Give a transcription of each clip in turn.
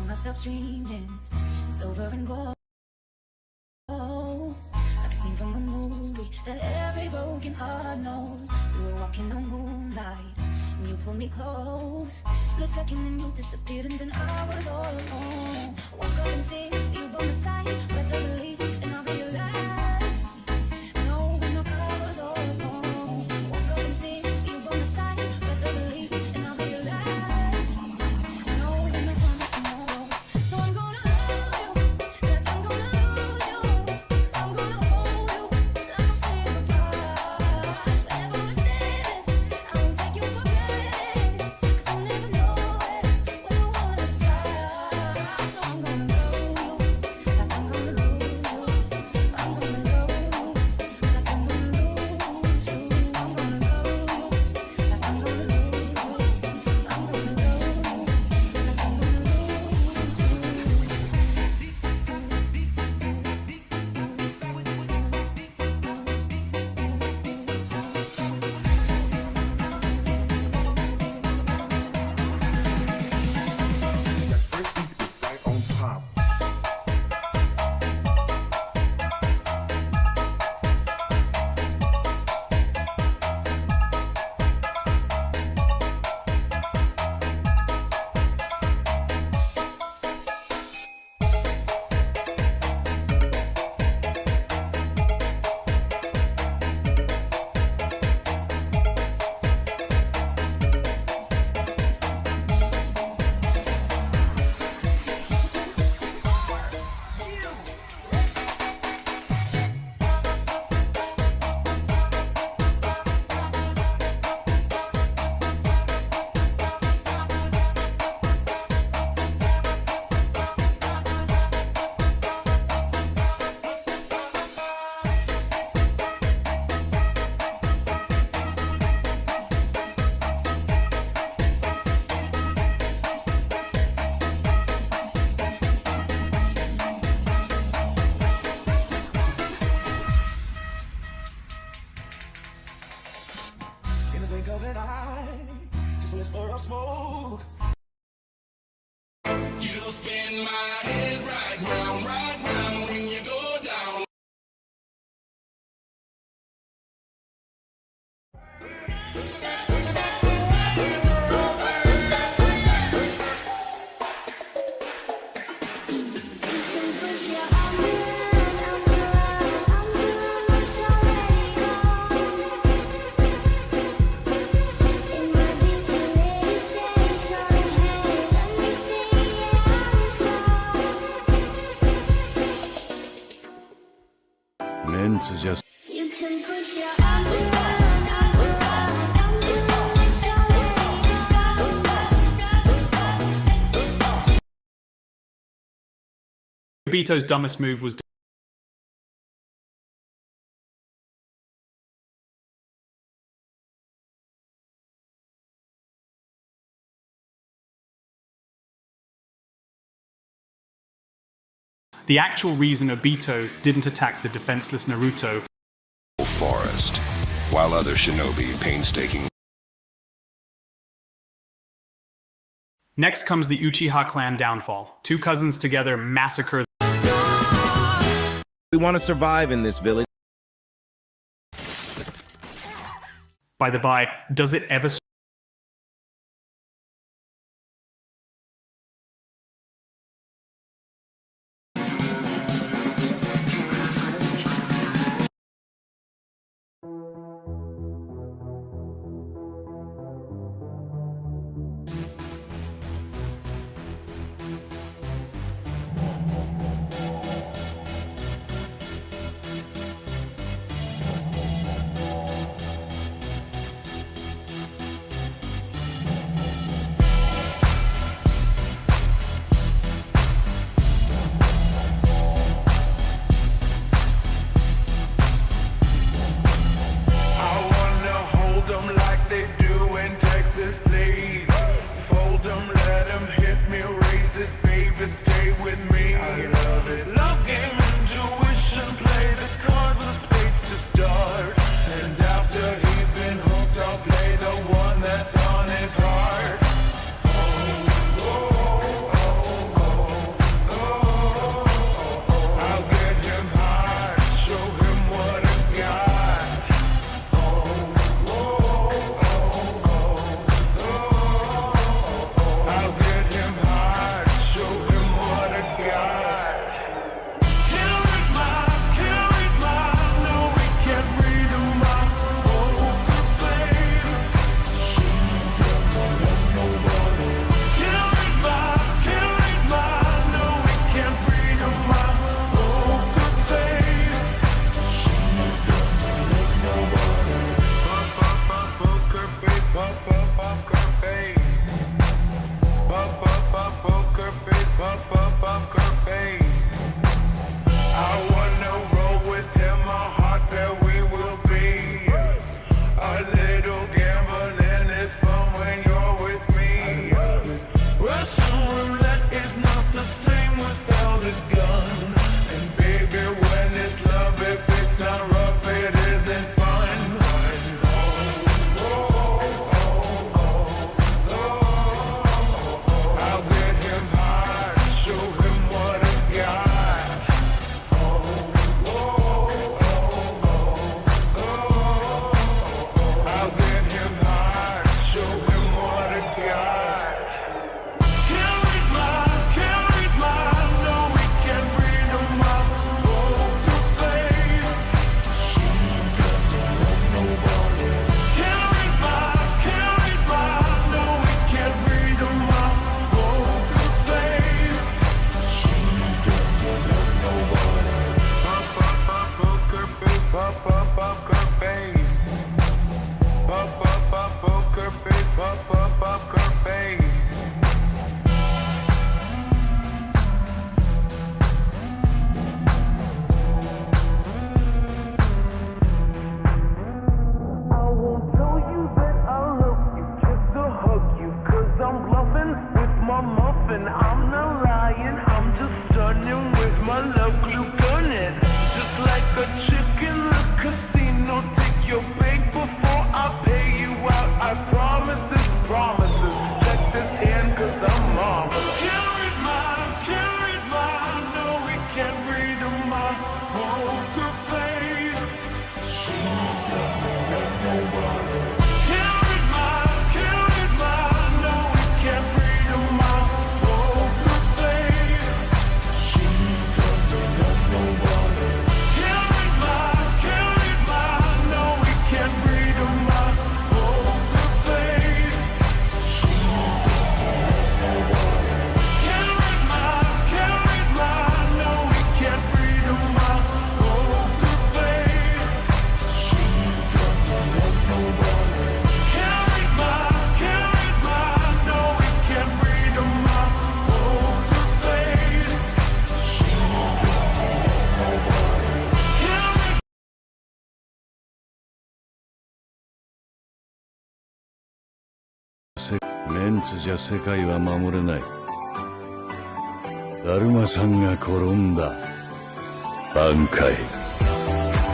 myself dreaming, silver and gold. Like a scene from a movie that every broken heart knows. We were walking on moonlight, and you pulled me close. Split second and you disappeared, and then I was all alone. Woke up and see you by my side, with the relief, and I realized, no, no, I was all alone. Woke up and see you by my side, with the relief, and I realized, no, no promise tomorrow. So I'm gonna love you, like I'm gonna lose you. I'm gonna hold you, like I'm saying goodbye. Whatever I said, I won't take you for granted, 'cause I'll never know it when I wanna decide. So I'm gonna love you, like I'm gonna lose you. I'm gonna love you, like I'm gonna lose you. I'm gonna love you, like I'm gonna lose you. I'm gonna love you, like I'm gonna lose Right on top. In the blink of an eye, just whisper of smoke. You spin my head right round when you go down. Men's is just. You can put your arms around, arms around, arms around, it's alright. Obito's dumbest move was the actual reason Obito didn't attack the defenseless Naruto Forest, while other shinobi painstakingly. Next comes the Uchiha clan downfall. Two cousins together massacre. We want to survive in this village. By the by, does it ever Poker face. I wanna roll with him, a heart that we will be. A little gambling is fun when you're with me. Russian roulette is not the same without a gun. And baby, when it's love, if it's not rough, it isn't fun. I'll get him high, show him what I got. I'll get him high, show him what I got. Can't read my, no, we can't read my poker face. Can't read my, no, we can't read my poker face. Poker face, poker face. Poker face, poker face. I won't tell you that I love you, just to hug you, 'cause I'm bluffing with my muffin. I'm not lying, I'm just stunning with my love glue gunning. Just like a chick in the casino, take your bait before I pay you out. I promise this, promises. Check this hand, 'cause I'm marvelous. Can't read mine, no, we can't read my poker face. Can't read mine, no, we can't read my poker face. Can't read mine, no, we can't read my poker face. Can't read mine, no, we can't read my poker face. Can't read mine, no, we can't read my poker face.メンツじゃ世界は守れない。だるまさんが転んだ。挽回。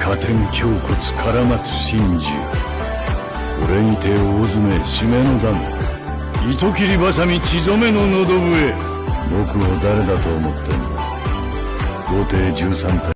加点胸骨絡まつ真珠。俺にて大詰め締めの段。糸切りばさみ血染めの喉笛。僕を誰だと思ってんだ。後手13対。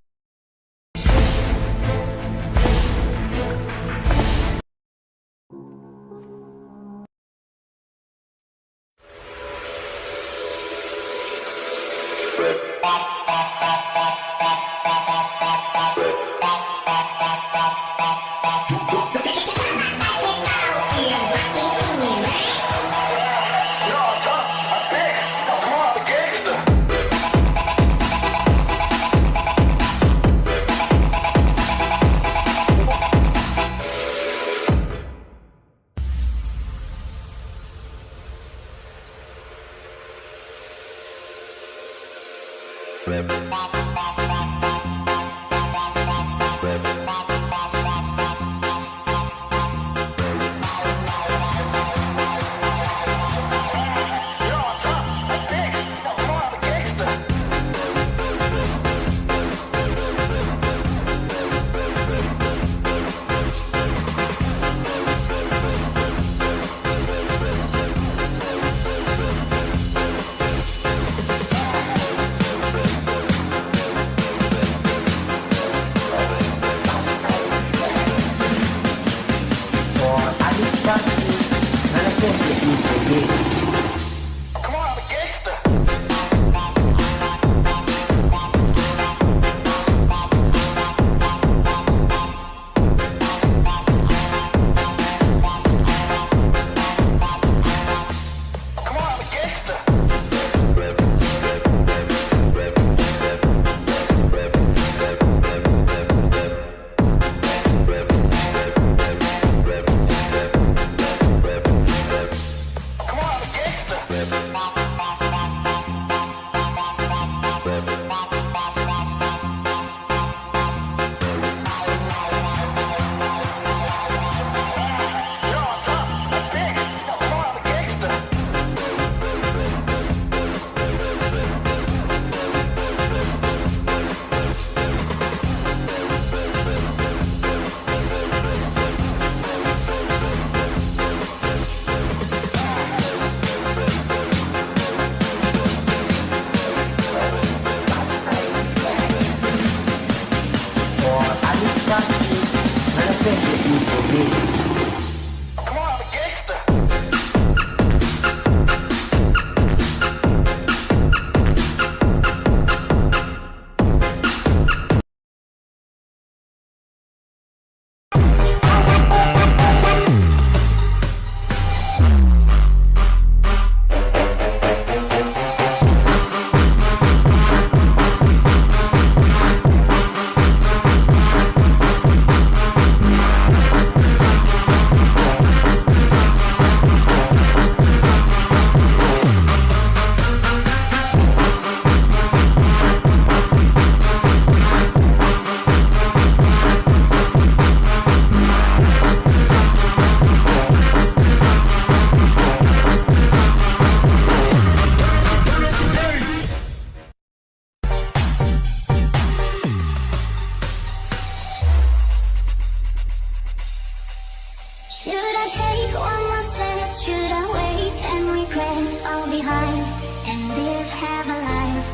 Should I take one more step? Should I wait and regret all behind and live half a life?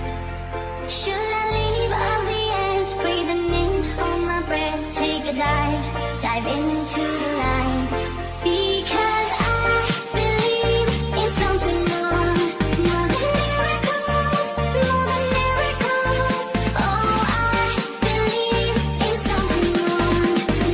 Should I leave on the edge, breathing in, hold my breath, take a dive into the light? Because I believe in something more than miracles, more than miracles. Oh, I believe in something more than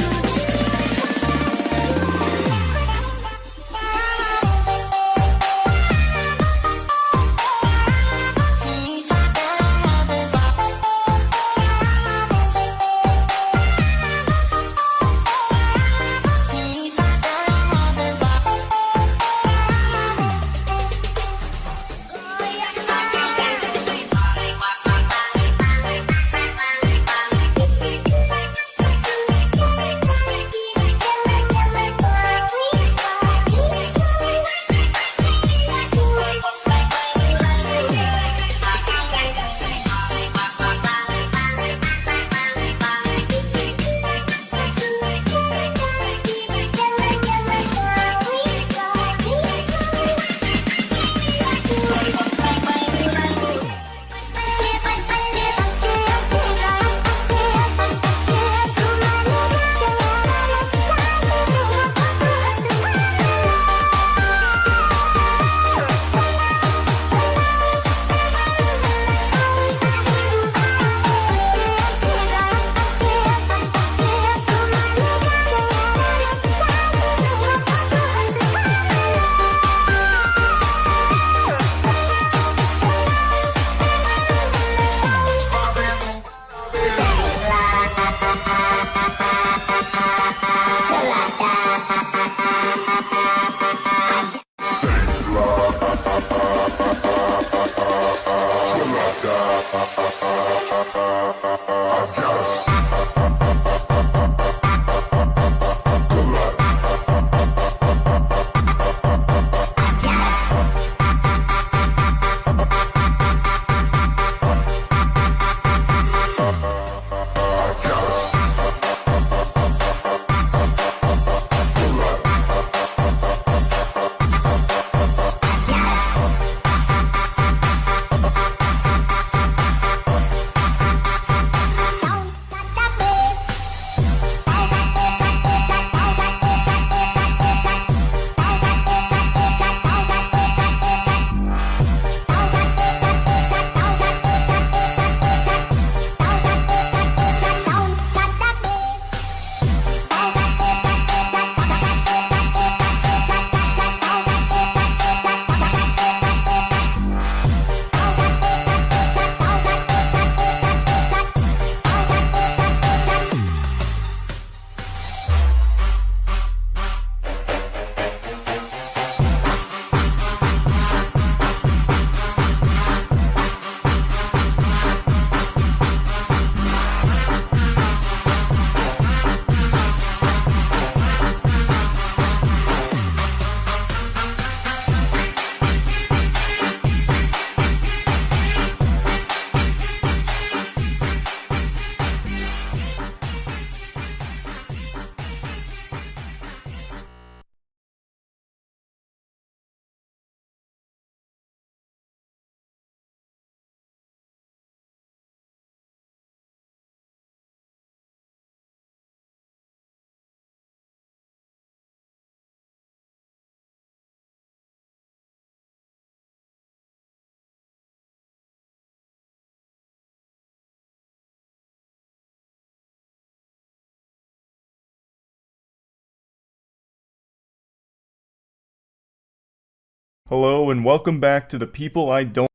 Hello and welcome back to the people I don't.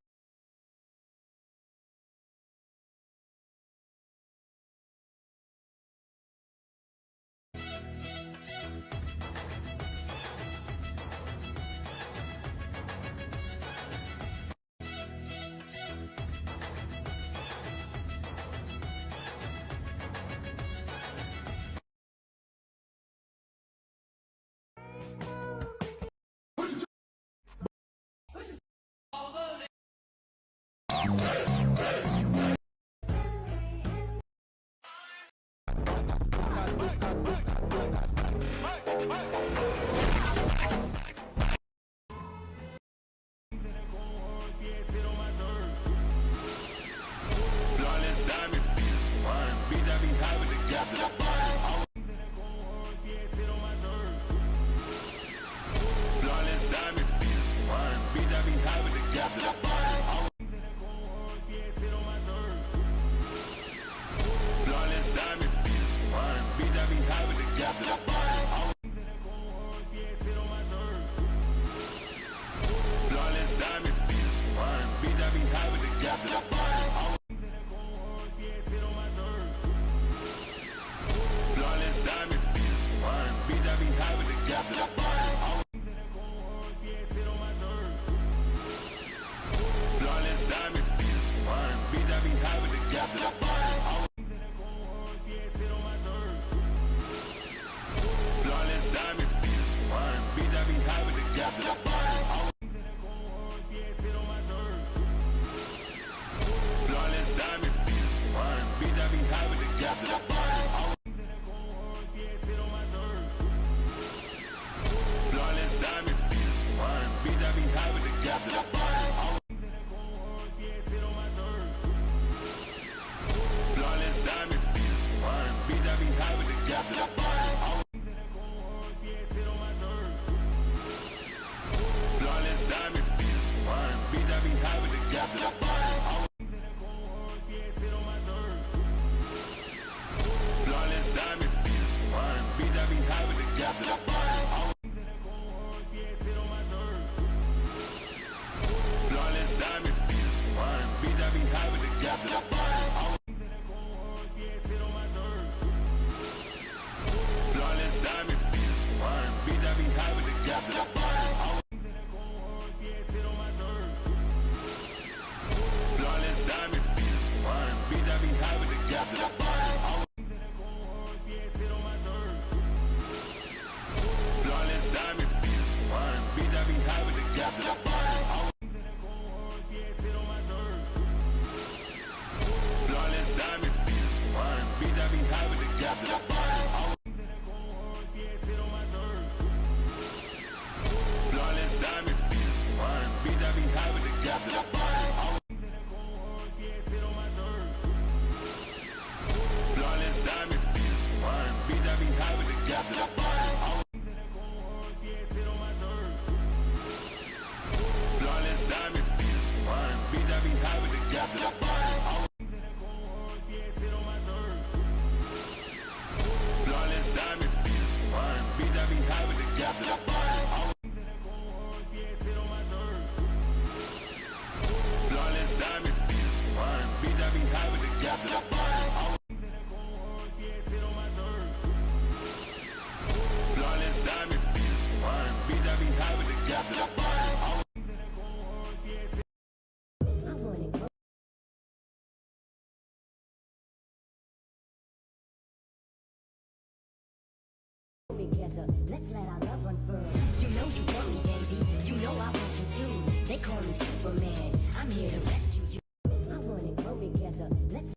Let's let our love unfurl. You know you want me, baby. You know I want you too. They call me Superman. I'm here to rescue you. I want to grow together. Let's.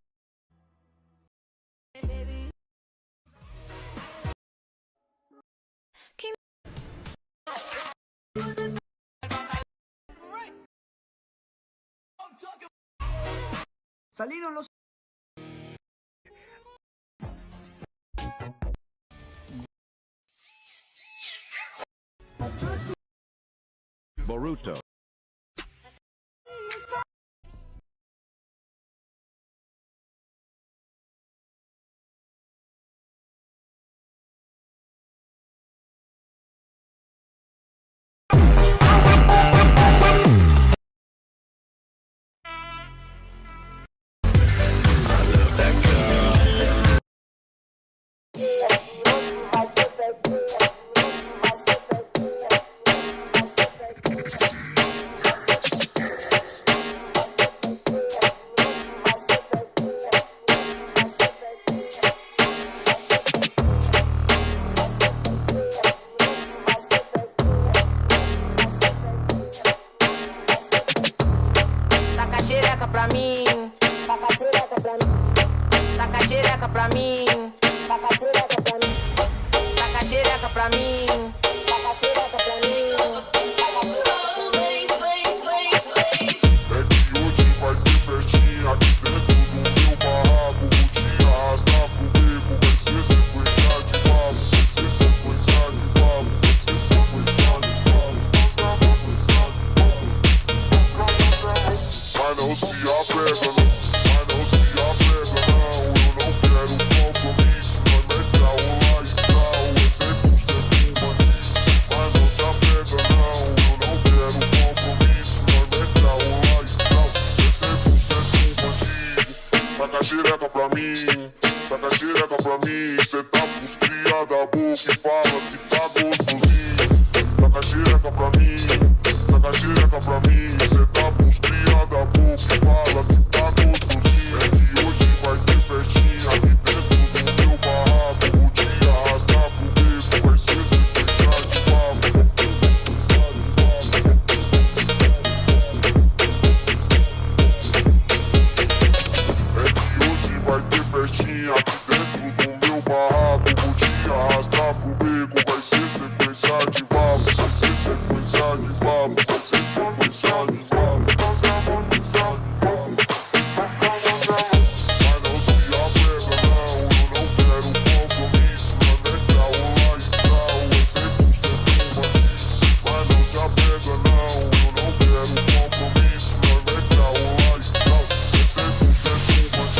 Baby. Salieron los Boruto. pra mim. Taca xereca pra mim. Taca xereca pra mim. Taca xereca pra mim. Taca xereca pra mim. Taca xereca pra mim. Taca xereca pra mim, taca xereca pra mim. Cê tá pros cria da boca e fala que tá gostosinho. Taca xereca pra mim, taca xereca pra mim. Cê tá pros cria da boca e fala que tá gostosinho. É que hoje vai ter festinha aqui dentro do meu barraco. Vou te arrastar pro beco, vai ser sequência de papo. Vai ter festinha aqui dentro do meu barraco. Vou te arrastar pro beco, vai ser sequência de vapo. Vai ser sequência de vapo, vai ser sequência de vapo. Mas não se apega não, eu não quero compromisso. Não é legal, lá e tal, vai ser com certeza. Mas não se apega não, eu não quero compromisso. Não é legal, lá e tal, vai ser com certeza.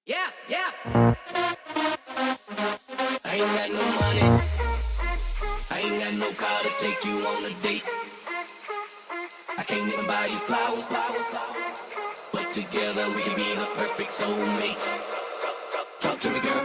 Yeah, yeah. I ain't got no money. I ain't got no car to take you on a date. I can't even buy you flowers, flowers, flowers. But together we can be the perfect soulmates. Talk to me, girl.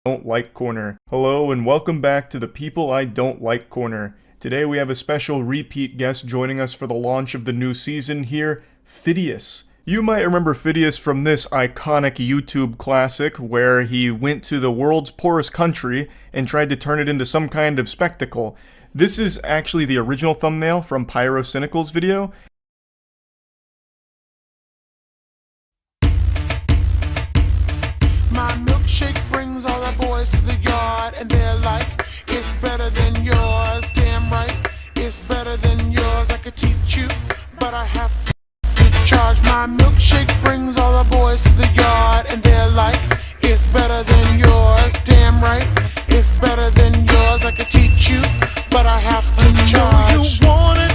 Don't Like Corner. Hello and welcome back to the People I Don't Like Corner. Today we have a special repeat guest joining us for the launch of the new season here, Phidias. You might remember Phidias from this iconic YouTube classic where he went to the world's poorest country and tried to turn it into some kind of spectacle. This is actually the original thumbnail from Pyrocynical's video. My milkshake brings all the boys to the yard, and they're like, it's better than yours. Damn right, it's better than yours. I could teach you, but I have to charge. My milkshake brings all the boys to the yard, and they're like, it's better than yours. Damn right, it's better than yours. I could teach you, but I have to charge. You want it?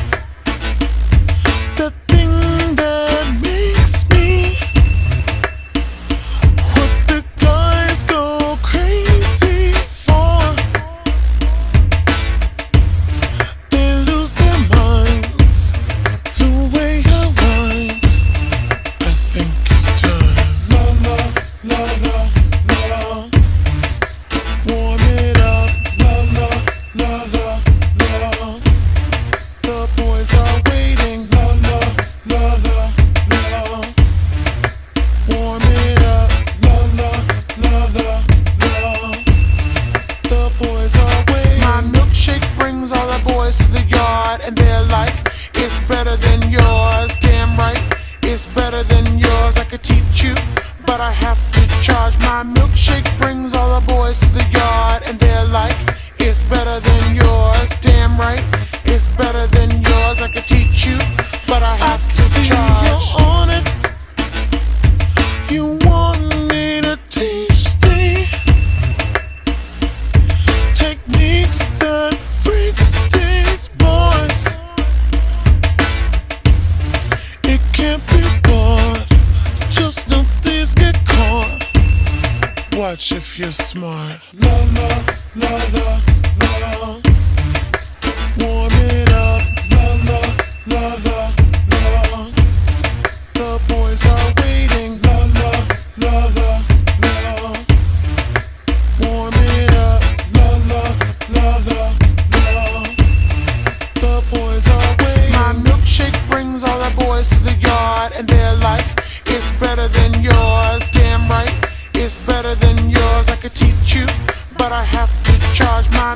The thing that makes me if you're smart. La la la la la. Warm it up. La la la la la. The boys are waiting. La la la la la. Warm it up. La la la la la. The boys are waiting. My milkshake brings all the boys to the yard, and they're like, it's better than yours. Damn right, it's better than yours. I could teach you, but I have to charge. My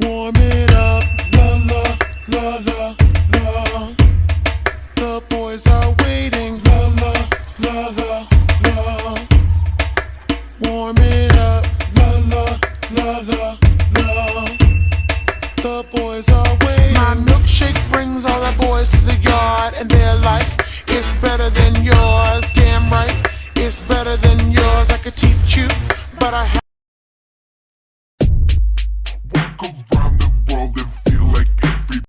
Warm it up, la la la la la. The boys are waiting, la la la la la. Warm it up, la la la la la. The boys are waiting. My milkshake brings all the boys to the yard, and they're like, it's better than yours. Damn right, it's better than yours. I could teach you, but I have. Walk around the world and feel like every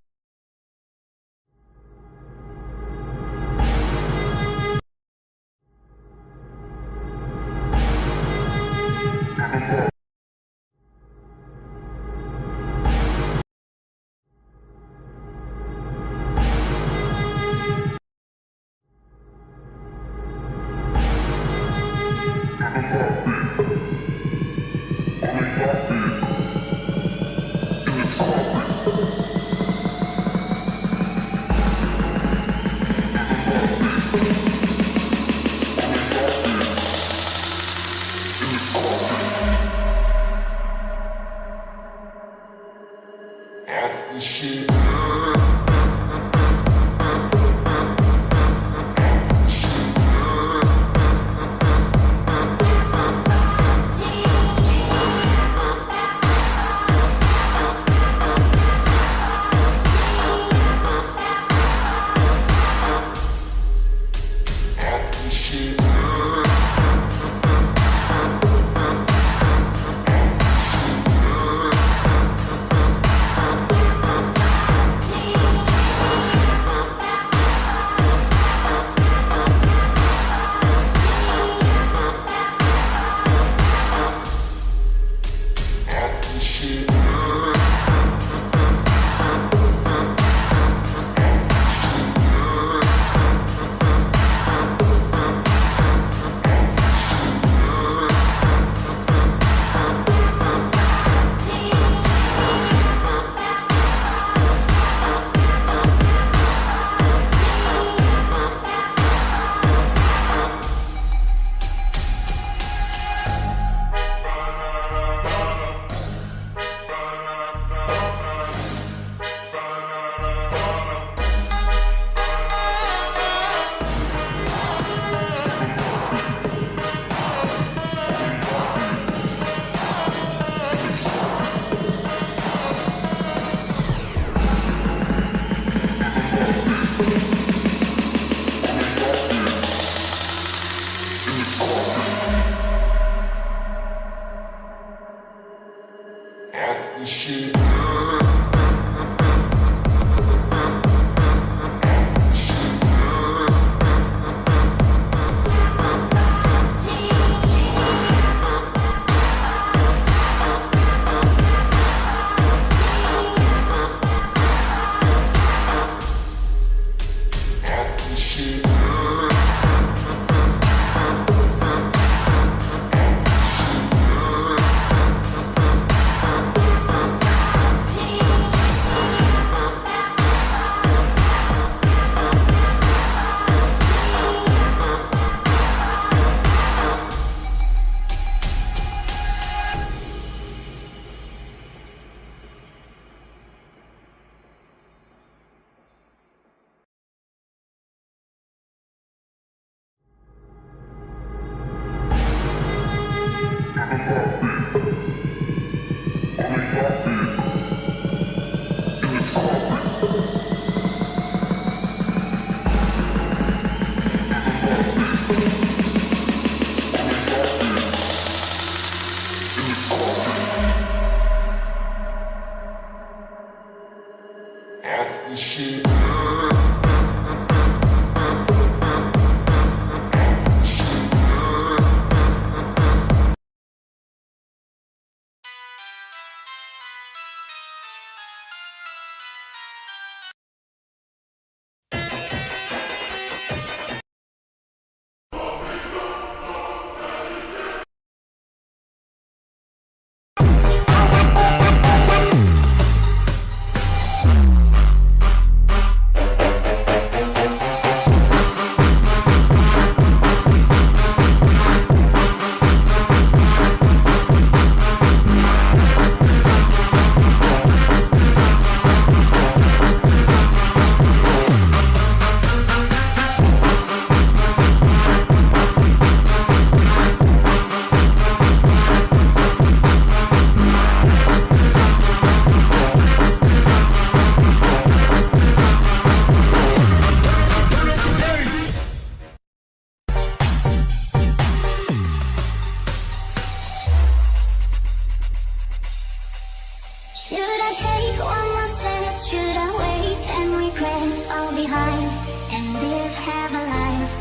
Should I take one more step? Should I wait and regret all behind and live half a life?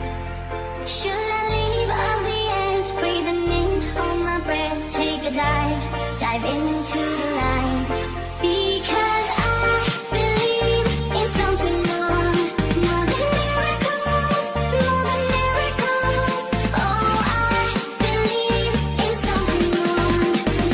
Should I leave on the edge, breathing in on my breath, take a dive into the light? Because I believe in something more than miracles, more than miracles. Oh, I believe in something more than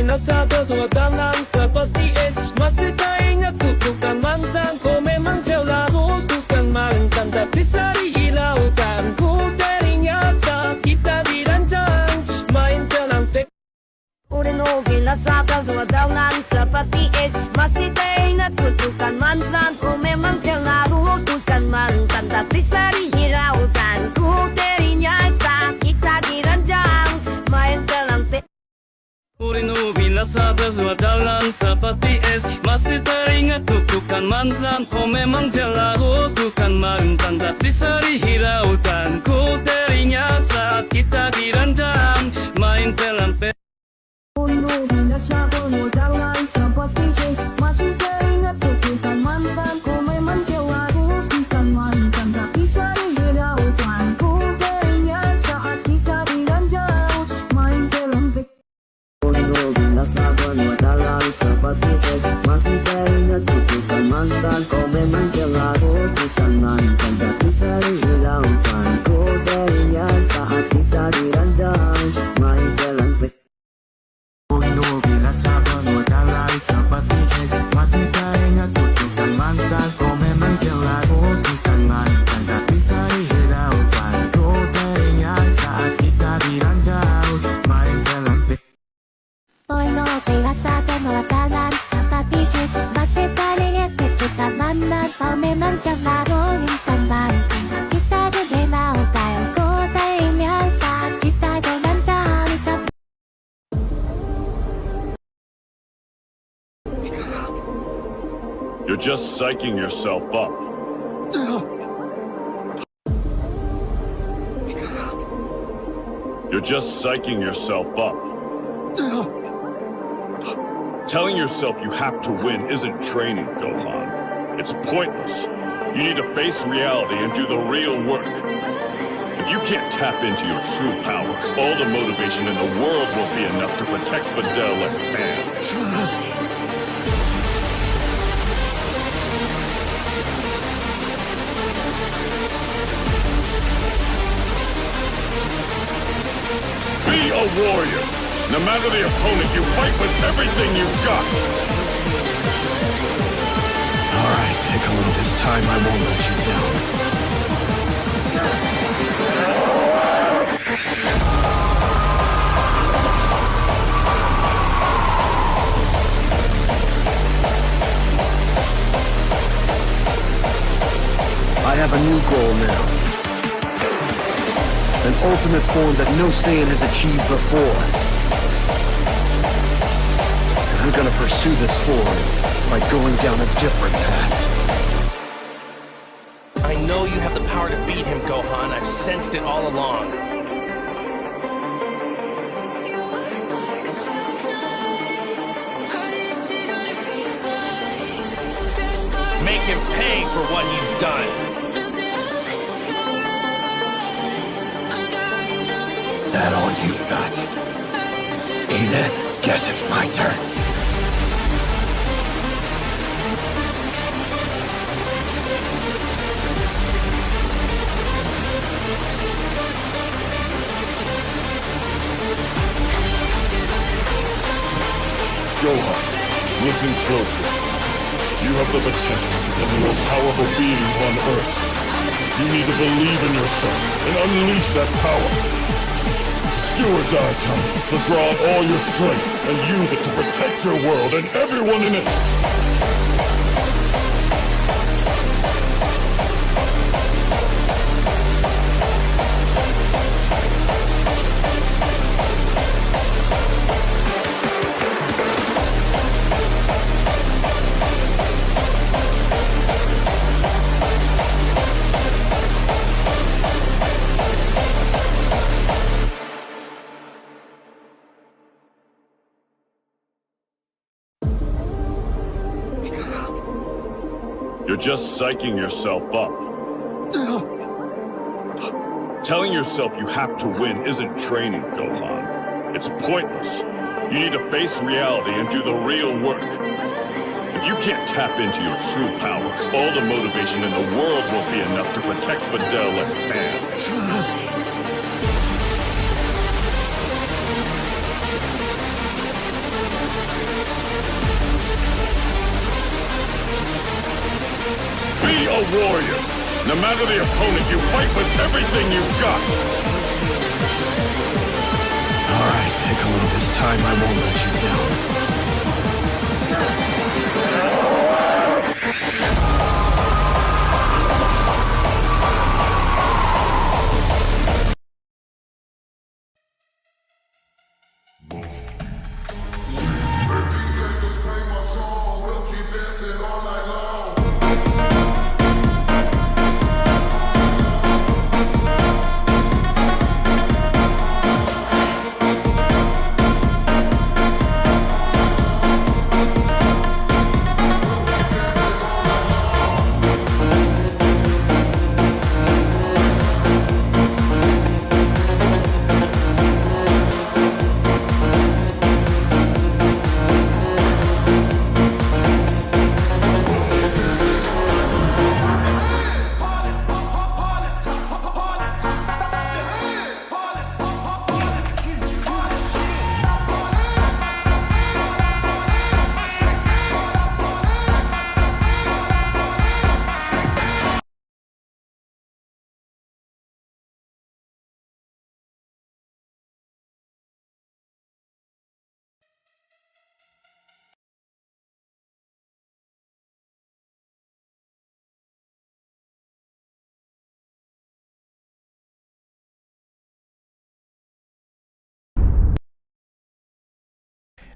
Nasa bersama dalam seperti es Masih tak ingat kutukan mantan Kau memang jauh lalu Bukan mantan tapi sehari hilaukan Ku teringat saat kita diranjang Main dalam tek 우린 오길 나사던 소화다운한 seperti es Masih tak ingat kutukan mantan Kau memang jauh lalu Bukan mantan tapi sehari hilaukan Ku teringat saat kita diranjang Main dalam tek 우린 우비 nasa bersama dalam seperti es Masih teringat kutukan mantan Kau memang jauh lalu Bukan mantan tapi sehari hilaukan Ku teringat saat kita diranjang Main dalam tek 우린 오길 나사던 소화다운한 seperti es Masih tak ingat kutukan mantan Kau memang jauh lalu Bukan mantan tapi sehari hilaukan Ku teringat saat kita diranjang Main dalam tek Nasaban wadalang seperti es Masih teringat kutukan mantan Kau memang jelas Bukan mantan tapi sering hilangkan Ku teringat saat kita diranjang Main dalam pek Nasaban wadalang laro yung pagmamahal. Isa gabi mautayang ko tayo niyan sa citado ng dami sa You're just psyching yourself up. You're just psyching yourself up. Telling yourself you have to win isn't training, Gohan. It's pointless. You need to face reality and do the real work. If you can't tap into your true power, all the motivation in the world won't be enough to protect Videl and fans. Be a warrior. No matter the opponent, you fight with everything you've got. All right, Piccolo, this time I won't let you down. I have a new goal now. An ultimate form that no Saiyan has achieved before. And I'm gonna pursue this form by going down a different path. I know you have the power to beat him, Gohan. I've sensed it all along. Make him pay for what he's done. That all you got? Then, guess it's my turn. Gohan, listen closely. You have the potential to become the most powerful being on Earth. You need to believe in yourself and unleash that power. It's do or die time, so draw out all your strength and use it to protect your world and everyone in it. You're just psyching yourself up. Telling yourself you have to win isn't training, Gohan. It's pointless. You need to face reality and do the real work. If you can't tap into your true power, all the motivation in the world won't be enough to protect Videl and fans. Be a warrior. No matter the opponent, you fight with everything you've got. All right, Piccolo, this time I won't let you down.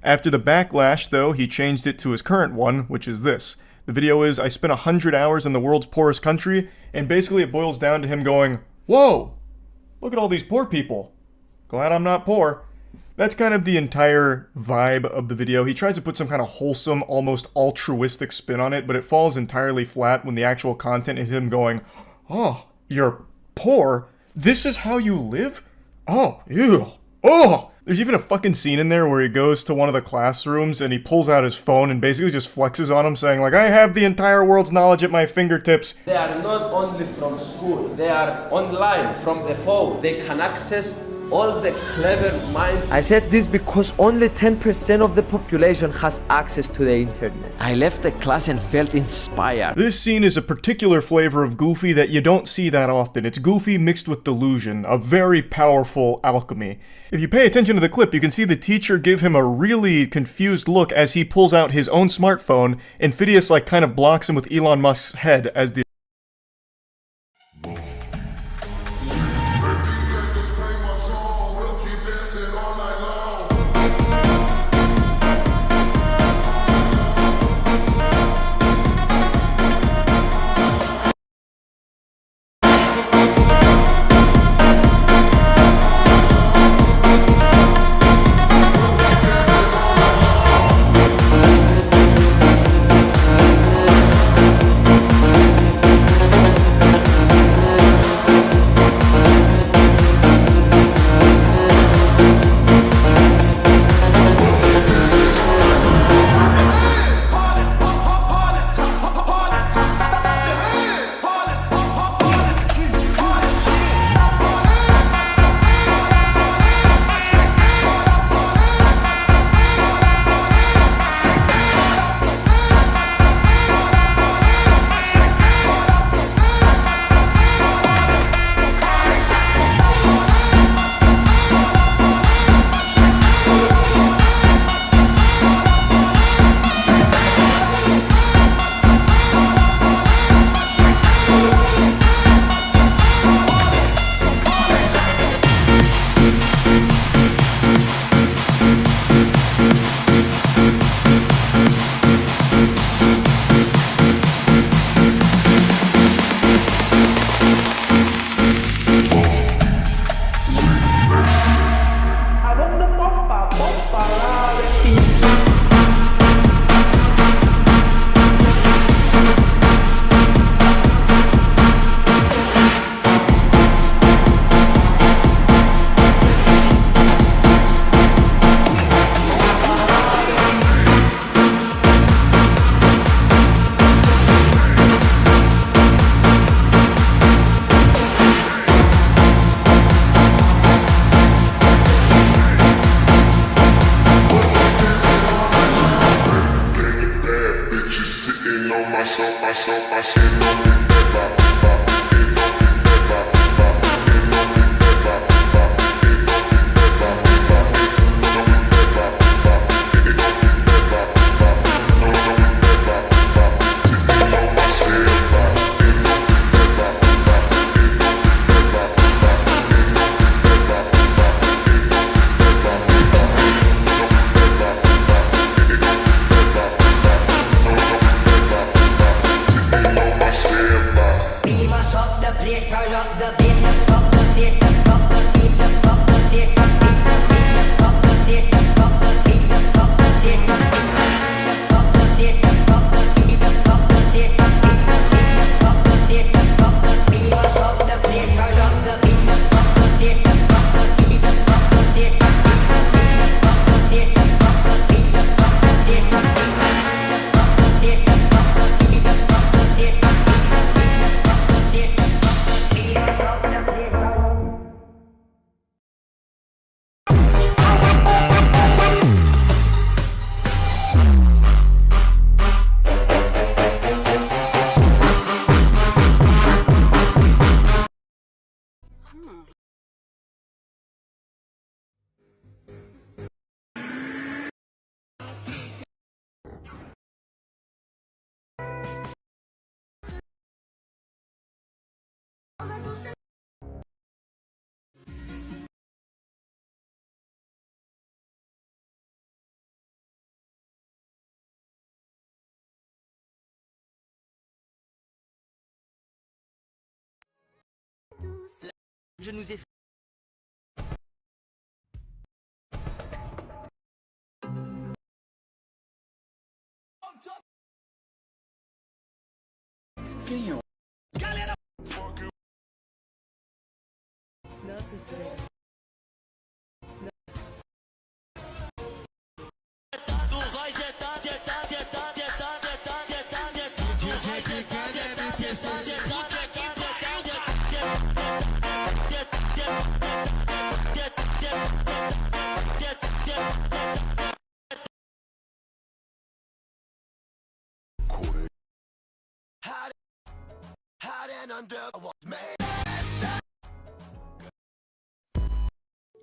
After the backlash, though, he changed it to his current one, which is this. The video is, I spent 100 hours in the world's poorest country, and basically it boils down to him going, whoa, look at all these poor people. Glad I'm not poor. That's kind of the entire vibe of the video. He tries to put some kind of wholesome, almost altruistic spin on it, but it falls entirely flat when the actual content is him going, oh, you're poor? This is how you live? Oh, ew. Oh! There's even a fucking scene in there where he goes to one of the classrooms and he pulls out his phone and basically just flexes on him saying like, I have the entire world's knowledge at my fingertips. They are not only from school, they are online from the phone. They can access all the clever minds. I said this because only 10% of the population has access to the internet. I left the class and felt inspired. This scene is a particular flavor of Goofy that you don't see that often. It's Goofy mixed with delusion, a very powerful alchemy. If you pay attention to the clip, you can see the teacher give him a really confused look as he pulls out his own smartphone, and Phidias like kind of blocks him with Elon Musk's head as the Stand by. Je nous ai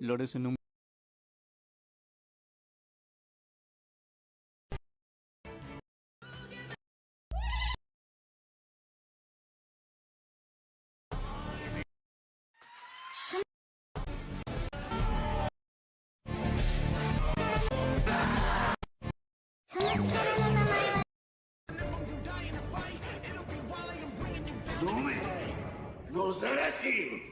Flores en un No será así.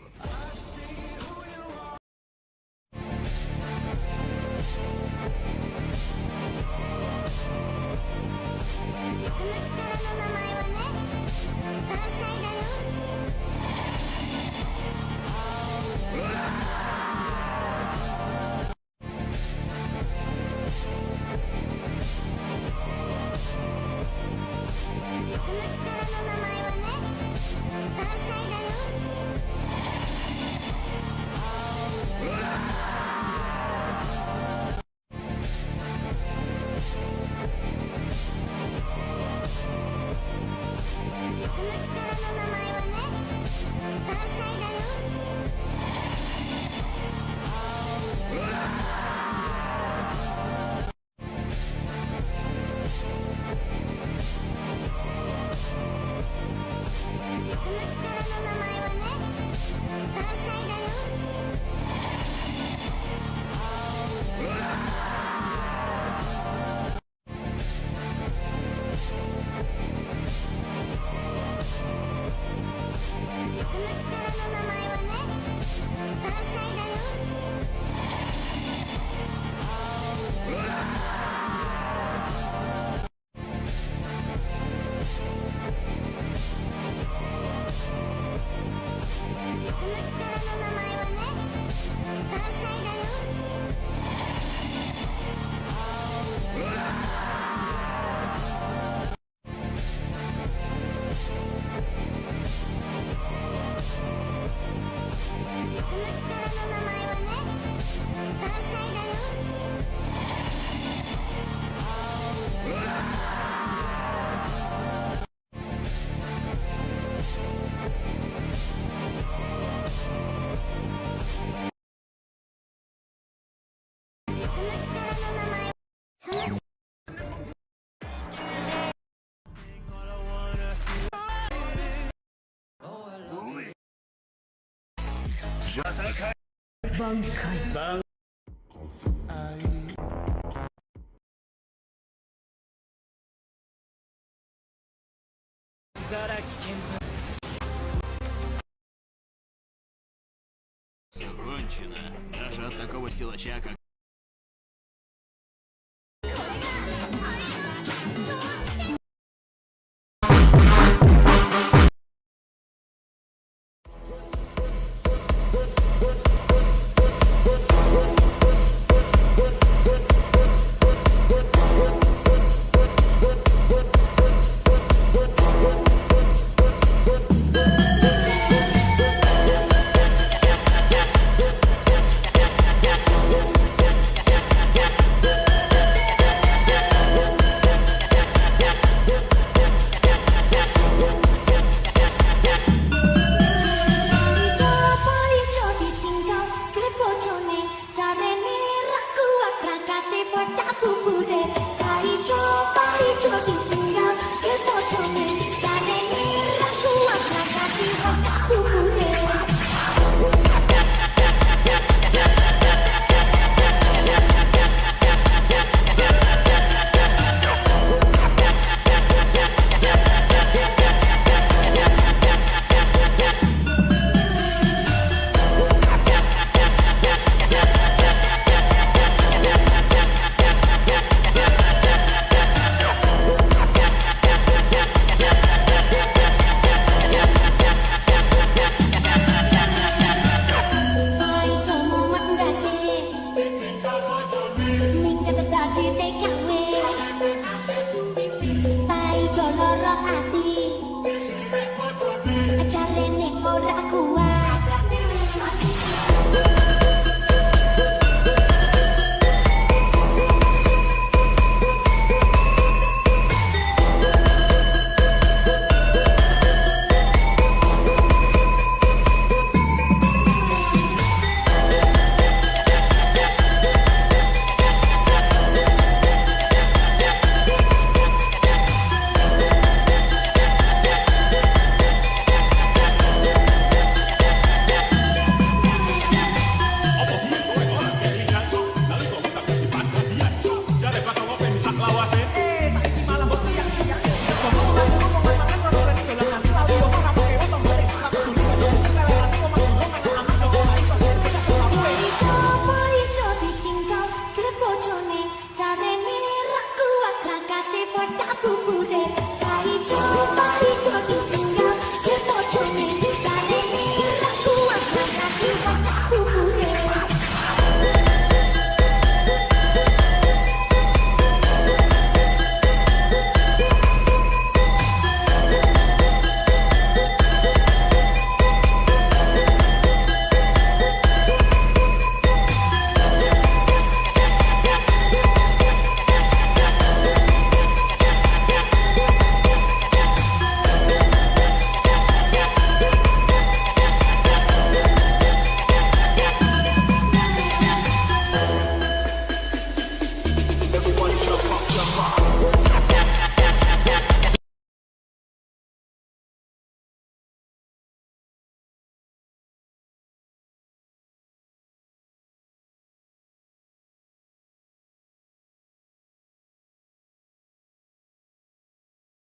Все кончено. Даже от такого силача, как...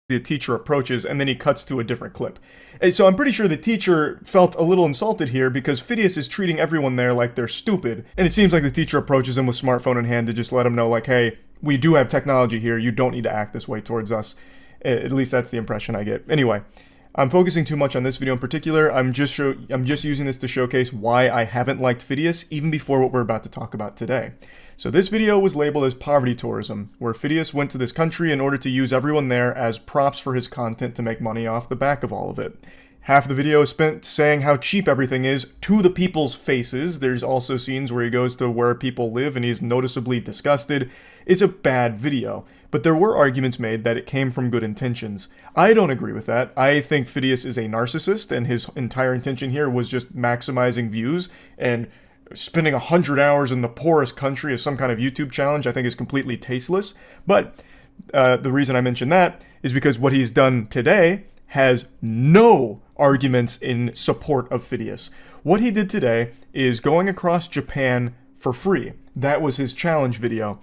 The teacher approaches, and then he cuts to a different clip. And so I'm pretty sure the teacher felt a little insulted here because Phidias is treating everyone there like they're stupid. And it seems like the teacher approaches him with smartphone in hand to just let him know, like, hey, we do have technology here. You don't need to act this way towards us. At least that's the impression I get. Anyway, I'm focusing too much on this video in particular. I'm just using this to showcase why I haven't liked Phidias even before what we're about to talk about today. So this video was labeled as poverty tourism, where Phidias went to this country in order to use everyone there as props for his content to make money off the back of all of it. Half the video is spent saying how cheap everything is to the people's faces. There's also scenes where he goes to where people live and he's noticeably disgusted. It's a bad video, but there were arguments made that it came from good intentions. I don't agree with that. I think Phidias is a narcissist, and his entire intention here was just maximizing views, and spending 100 hours in the poorest country as some kind of YouTube challenge I think is completely tasteless. But the reason I mention that is because what he's done today has no arguments in support of Phidias. What he did today is going across Japan for free. That was his challenge video.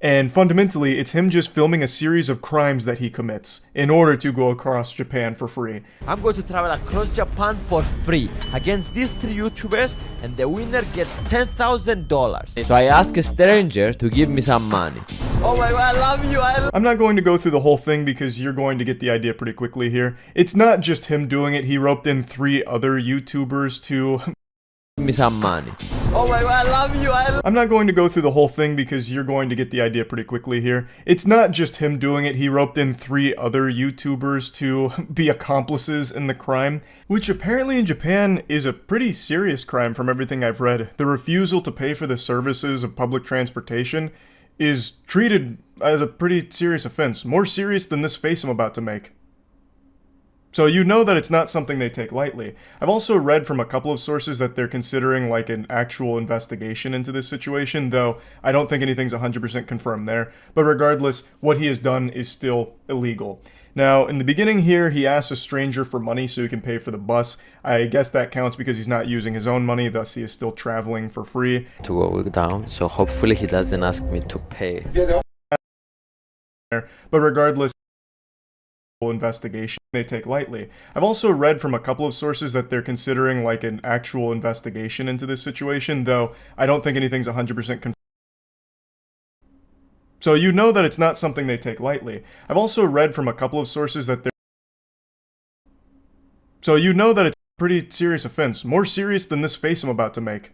And fundamentally, it's him just filming a series of crimes that he commits in order to go across Japan for free. I'm going to travel across Japan for free against these 3 YouTubers, and the winner gets $10,000. So I ask a stranger to give me some money. Oh my god, I love you! I'm not going to go through the whole thing because you're going to get the idea pretty quickly here. It's not just him doing it, he roped in 3 other YouTubers to me some money. Oh my god, I love you! I'm not going to go through the whole thing because you're going to get the idea pretty quickly here. It's not just him doing it, he roped in 3 other YouTubers to be accomplices in the crime, which apparently in Japan is a pretty serious crime from everything I've read. The refusal to pay for the services of public transportation is treated as a pretty serious offense, more serious than this face I'm about to make. So you know that it's not something they take lightly. I've also read from a couple of sources that they're considering like an actual investigation into this situation, though I don't think anything's 100% confirmed there. But regardless, what he has done is still illegal. Now, in the beginning here, he asks a stranger for money so he can pay for the bus. I guess that counts because he's not using his own money, thus he is still traveling for free. To go down, so hopefully he doesn't ask me to pay. But regardless, investigation they take lightly. I've also read from a couple of sources that they're considering like an actual investigation into this situation, though I don't think anything's 100% confirmed. So you know that it's not something they take lightly. I've also read from a couple of sources that they're So you know that it's a pretty serious offense, more serious than this face I'm about to make.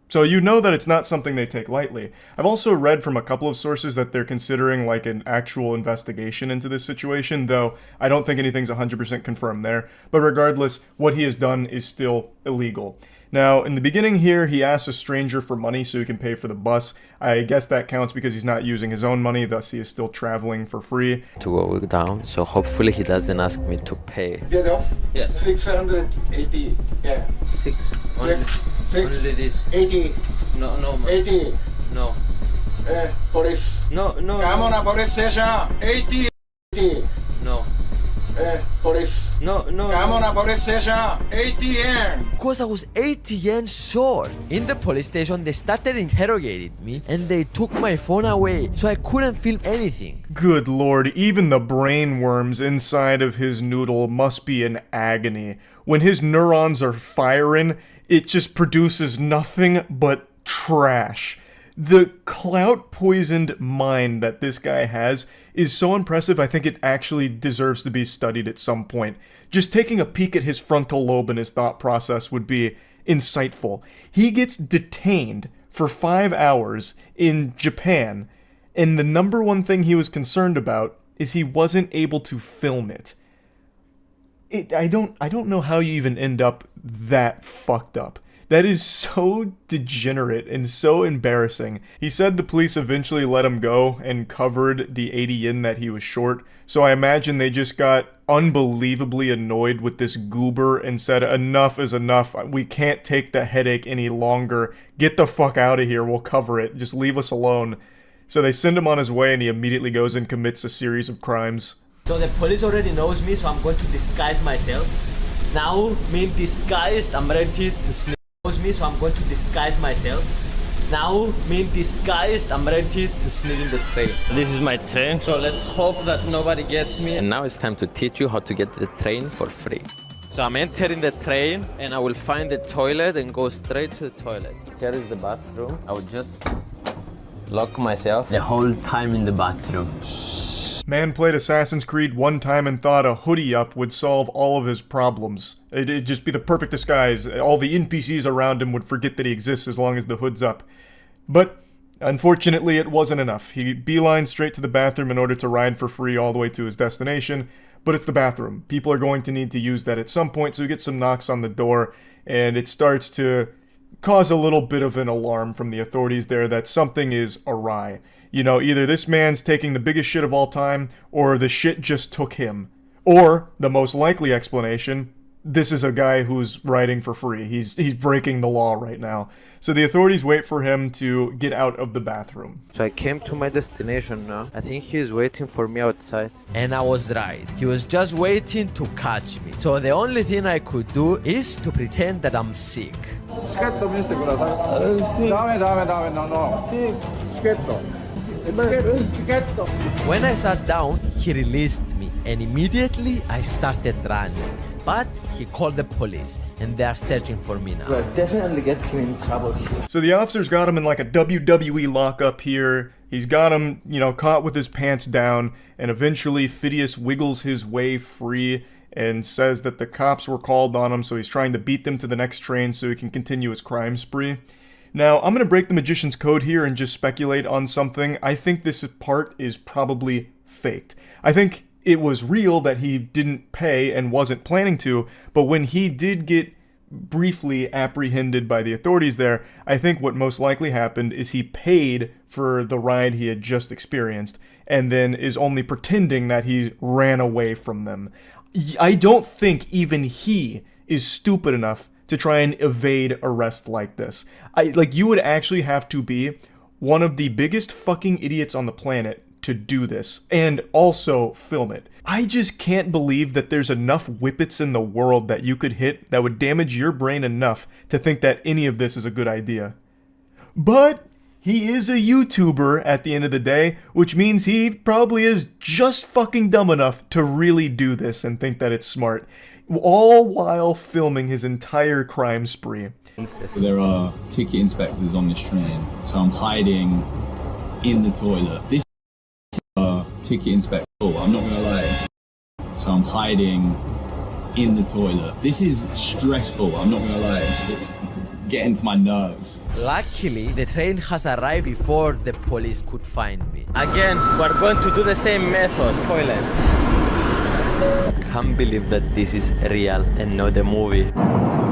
So you know that it's not something they take lightly. I've also read from a couple of sources that they're considering like an actual investigation into this situation, though I don't think anything's 100% confirmed there. But regardless, what he has done is still illegal. Now, in the beginning here, he asks a stranger for money so he can pay for the bus. I guess that counts because he's not using his own money, thus he is still traveling for free. To go down, so hopefully he doesn't ask me to pay. Get off? Yes. 680. Yeah. 6. Only this. 80. No, man. 80. No. Police. No. Come on, police station. 80. 80. No. Police. No. Come on, police station. 80 yen. Because I was 80 yen short. In the police station, they started interrogating me and they took my phone away, so I couldn't film anything. Good lord, even the brain worms inside of his noodle must be in agony. When his neurons are firing, it just produces nothing but trash. The clout-poisoned mind that this guy has is so impressive, I think it actually deserves to be studied at some point. Just taking a peek at his frontal lobe and his thought process would be insightful. He gets detained for 5 hours in Japan, and the number one thing he was concerned about is he wasn't able to film it. I don't know how you even end up that fucked up. That is so degenerate and so embarrassing. He said the police eventually let him go and covered the 80 yen that he was short, so I imagine they just got unbelievably annoyed with this goober and said, enough is enough, we can't take the headache any longer, get the fuck out of here, we'll cover it, just leave us alone. So they send him on his way and he immediately goes and commits a series of crimes. So the police already knows me, so I'm going to disguise myself. Now, me disguised, I'm ready to sneak. Me, so I'm going to disguise myself. Now, me disguised, I'm ready to sneak in the train. This is my train, so let's hope that nobody gets me. And now it's time to teach you how to get the train for free. So I'm entering the train, and I will find the toilet and go straight to the toilet. Here is the bathroom. I will just lock myself the whole time in the bathroom. Man played Assassin's Creed one time and thought a hoodie up would solve all of his problems. It'd just be the perfect disguise. All the NPCs around him would forget that he exists as long as the hood's up. But unfortunately, it wasn't enough. He beelined straight to the bathroom in order to ride for free all the way to his destination. But it's the bathroom. People are going to need to use that at some point, so he gets some knocks on the door, and it starts to cause a little bit of an alarm from the authorities there that something is awry. You know, either this man's taking the biggest shit of all time, or the shit just took him. Or, the most likely explanation, this is a guy who's riding for free. He's breaking the law right now. So the authorities wait for him to get out of the bathroom. So I came to my destination now. I think he's waiting for me outside. And I was right. He was just waiting to catch me. So the only thing I could do is to pretend that I'm sick. When I sat down, he released me, and immediately I started running. But he called the police, and they are searching for me now. We're definitely getting in trouble here. So the officers got him in like a WWE lockup here. He's got him, caught with his pants down, and eventually Phidias wiggles his way free and says that the cops were called on him, so he's trying to beat them to the next train so he can continue his crime spree. Now, I'm going to break the magician's code here and just speculate on something. I think this part is probably faked. I think it was real that he didn't pay and wasn't planning to, but when he did get briefly apprehended by the authorities there, I think what most likely happened is he paid for the ride he had just experienced and then is only pretending that he ran away from them. I don't think even he is stupid enough to try and evade arrest like this. You would actually have to be one of the biggest fucking idiots on the planet to do this, and also film it. I just can't believe that there's enough whippets in the world that you could hit that would damage your brain enough to think that any of this is a good idea. But he is a YouTuber at the end of the day, which means he probably is just fucking dumb enough to really do this and think that it's smart, all while filming his entire crime spree. There are ticket inspectors on this train, so I'm hiding in the toilet. This is a ticket inspector, I'm not gonna lie. So I'm hiding in the toilet. This is stressful, I'm not gonna lie. getting to my nerves. Luckily, the train has arrived before the police could find me. Again, we're going to do the same method. Toilet. Can't believe that this is real and not a movie.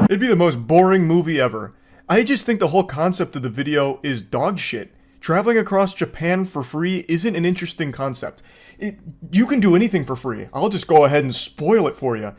It'd be the most boring movie ever. I just think the whole concept of the video is dog shit. Traveling across Japan for free isn't an interesting concept. You can do anything for free. I'll just go ahead and spoil it for you.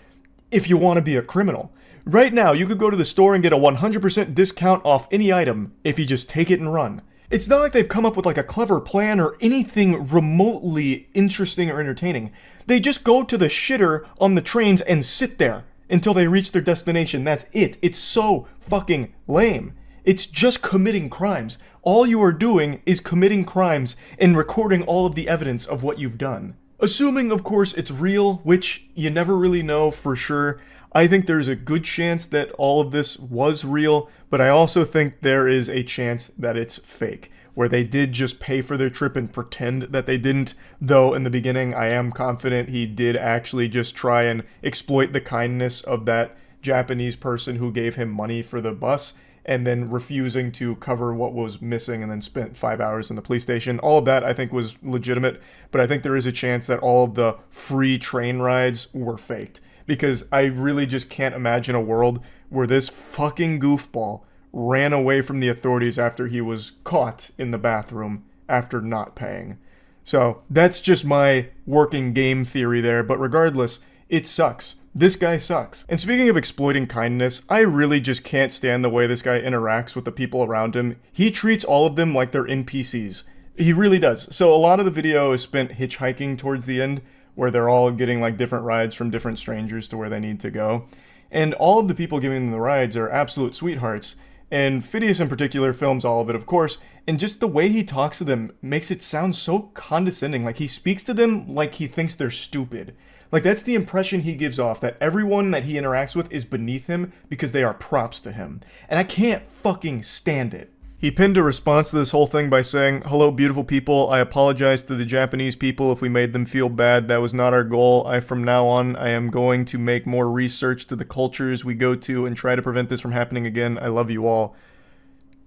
If you want to be a criminal. Right now, you could go to the store and get a 100% discount off any item if you just take it and run. It's not like they've come up with like a clever plan or anything remotely interesting or entertaining. They just go to the shitter on the trains and sit there until they reach their destination. That's it. It's so fucking lame. It's just committing crimes. All you are doing is committing crimes and recording all of the evidence of what you've done. Assuming, of course, it's real, which you never really know for sure. I think there's a good chance that all of this was real, but I also think there is a chance that it's fake, where they did just pay for their trip and pretend that they didn't, though in the beginning I am confident he did actually just try and exploit the kindness of that Japanese person who gave him money for the bus, and then refusing to cover what was missing and then spent 5 hours in the police station. All of that I think was legitimate, but I think there is a chance that all of the free train rides were faked. Because I really just can't imagine a world where this fucking goofball ran away from the authorities after he was caught in the bathroom after not paying. So that's just my working game theory there, but regardless, it sucks. This guy sucks. And speaking of exploiting kindness, I really just can't stand the way this guy interacts with the people around him. He treats all of them like they're NPCs. He really does. So a lot of the video is spent hitchhiking towards the end, where they're all getting like different rides from different strangers to where they need to go. And all of the people giving them the rides are absolute sweethearts. And Phidias in particular films all of it, of course, and just the way he talks to them makes it sound so condescending. Like he speaks to them like he thinks they're stupid. Like that's the impression he gives off, that everyone that he interacts with is beneath him because they are props to him. And I can't fucking stand it. He pinned a response to this whole thing by saying, "Hello, beautiful people. I apologize to the Japanese people if we made them feel bad. That was not our goal. From now on, I am going to make more research to the cultures we go to and try to prevent this from happening again. I love you all."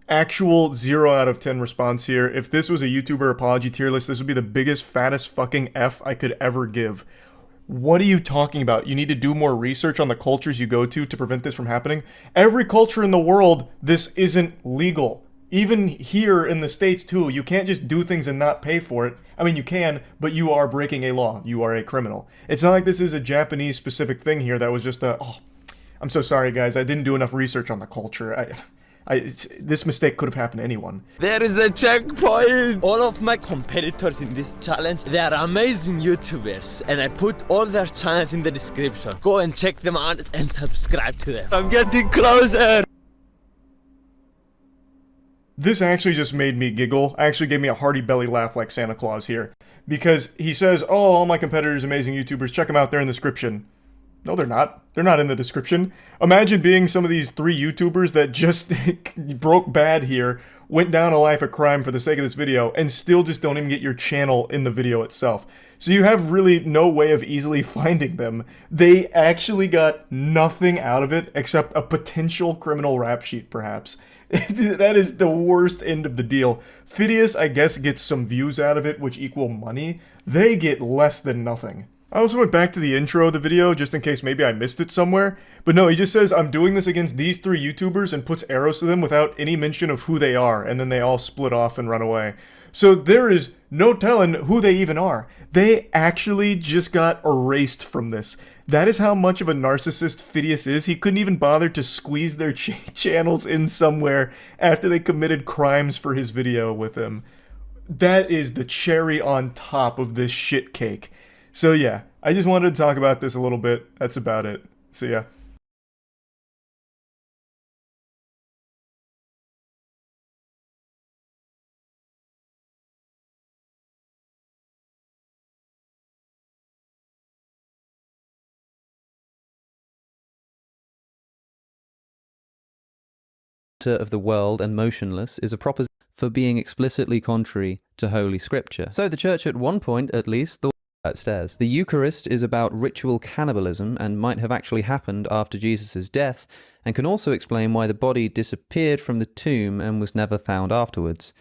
Actual 0 out of 10 response here. If this was a YouTuber apology tier list, this would be the biggest, fattest fucking F I could ever give. What are you talking about? You need to do more research on the cultures you go to prevent this from happening? Every culture in the world, this isn't legal. Even here in the States too, you can't just do things and not pay for it. I mean, you can, but you are breaking a law. You are a criminal. It's not like this is a Japanese specific thing here that was just I'm so sorry guys, I didn't do enough research on the culture. This mistake could have happened to anyone. There is a checkpoint! All of my competitors in this challenge, they are amazing YouTubers, and I put all their channels in the description. Go and check them out and subscribe to them. I'm getting closer! This actually just made me giggle. Actually gave me a hearty belly laugh like Santa Claus here. Because he says, "Oh, all my competitors, amazing YouTubers, check them out, they're in the description." No, they're not. They're not in the description. Imagine being some of these 3 YouTubers that just broke bad here, went down a life of crime for the sake of this video, and still just don't even get your channel in the video itself. So you have really no way of easily finding them. They actually got nothing out of it except a potential criminal rap sheet, perhaps. That is the worst end of the deal. Phidias, I guess, gets some views out of it, which equal money. They get less than nothing. I also went back to the intro of the video, just in case maybe I missed it somewhere. But no, he just says, "I'm doing this against these 3 YouTubers," and puts arrows to them without any mention of who they are, and then they all split off and run away. So there is no telling who they even are. They actually just got erased from this. That is how much of a narcissist Phidias is. He couldn't even bother to squeeze their channels in somewhere after they committed crimes for his video with him. That is the cherry on top of this shit cake. So yeah, I just wanted to talk about this a little bit. That's about it. So yeah. Of the world and motionless is a proposition for being explicitly contrary to Holy Scripture. So the Church at one point, at least, thought upstairs. The Eucharist is about ritual cannibalism and might have actually happened after Jesus' death, and can also explain why the body disappeared from the tomb and was never found afterwards.